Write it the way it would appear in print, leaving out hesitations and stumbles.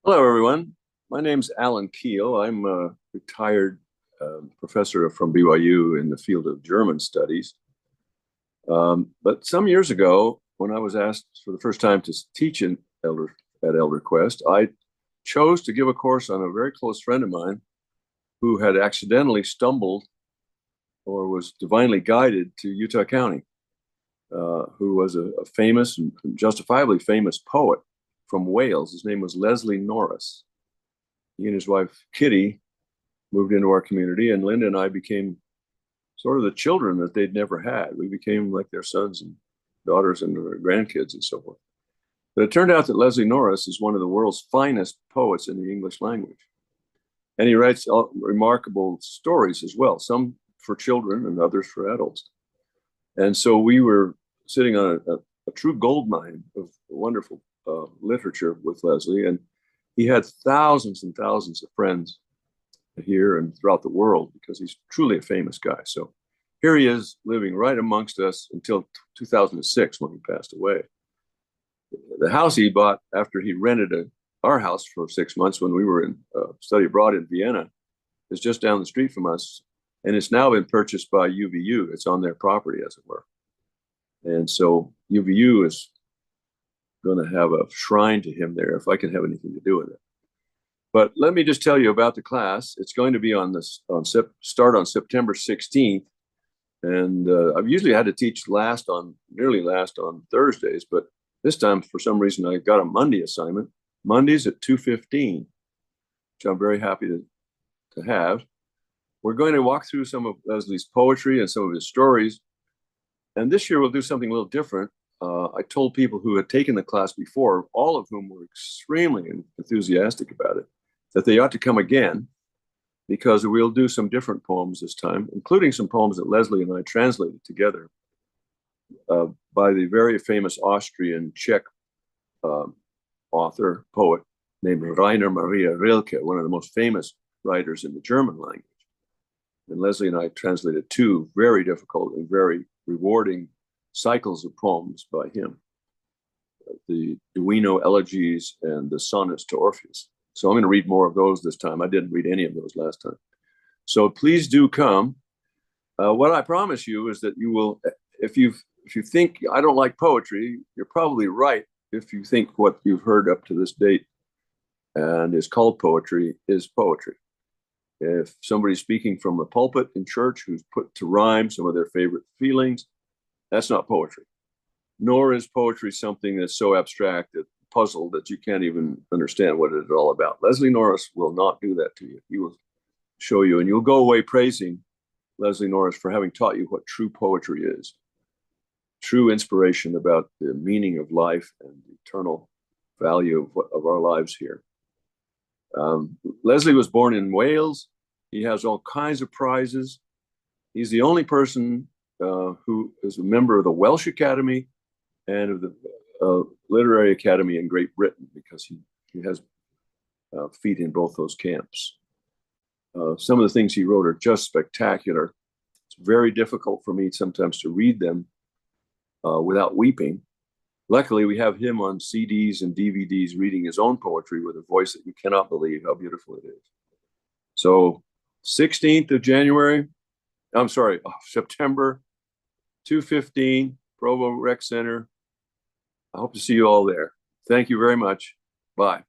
Hello, everyone. My name's Alan Keele. I'm a retired professor from BYU in the field of German studies. But some years ago, when I was asked for the first time to teach at Elder Quest, I chose to give a course on a very close friend of mine who had accidentally stumbled or was divinely guided to Utah County, who was a famous and justifiably famous poet from Wales. His name was Leslie Norris. He and his wife, Kitty, moved into our community, and Linda and I became sort of the children that they'd never had. We became like their sons and daughters and their grandkids and so forth. But it turned out that Leslie Norris is one of the world's finest poets in the English language. And he writes remarkable stories as well, some for children and others for adults. And so we were sitting on a true goldmine of wonderful literature with Leslie, and he had thousands and thousands of friends here and throughout the world because he's truly a famous guy. So here he is living right amongst us until 2006 when he passed away. The house he bought after he rented our house for 6 months when we were in study abroad in Vienna is just down the street from us, and it's now been purchased by UVU. It's on their property, as it were. And so UVU is going to have a shrine to him there if I can have anything to do with it. But let me just tell you about the class. It's going to be start on September 16th. And I've usually had to teach nearly last on Thursdays, but this time, for some reason, I got a Monday assignment. Mondays at 2:15, which I'm very happy to have. We're going to walk through some of Leslie's poetry and some of his stories. And this year we'll do something a little different. I told people who had taken the class before, all of whom were extremely enthusiastic about it, that they ought to come again because we'll do some different poems this time, including some poems that Leslie and I translated together by the very famous Austrian Czech poet named Rainer Marie Rilke, one of the most famous writers in the German language. And Leslie and I translated two very difficult and very rewarding cycles of poems by him, the Duino Elegies and the Sonnets to Orpheus. So I'm going to read more of those this time. I didn't read any of those last time. So please do come. What I promise you is that you will, if you think I don't like poetry, you're probably right if you think what you've heard up to this date and is called poetry is poetry. If somebody's speaking from the pulpit in church who's put to rhyme some of their favorite feelings, that's not poetry. Nor is poetry something that's so abstract, puzzled that you can't even understand what it's all about. Leslie Norris will not do that to you. He will show you, and you'll go away praising Leslie Norris for having taught you what true poetry is. True inspiration about the meaning of life and the eternal value of our lives here. Leslie was born in Wales. He has all kinds of prizes. He's the only person who is a member of the Welsh Academy and of the Literary Academy in Great Britain, because he has feet in both those camps. Some of the things he wrote are just spectacular. It's very difficult for me sometimes to read them without weeping. Luckily, we have him on CDs and DVDs reading his own poetry with a voice that you cannot believe how beautiful it is. So 16th of September, 2:15, Provo Rec Center. I hope to see you all there. Thank you very much. Bye.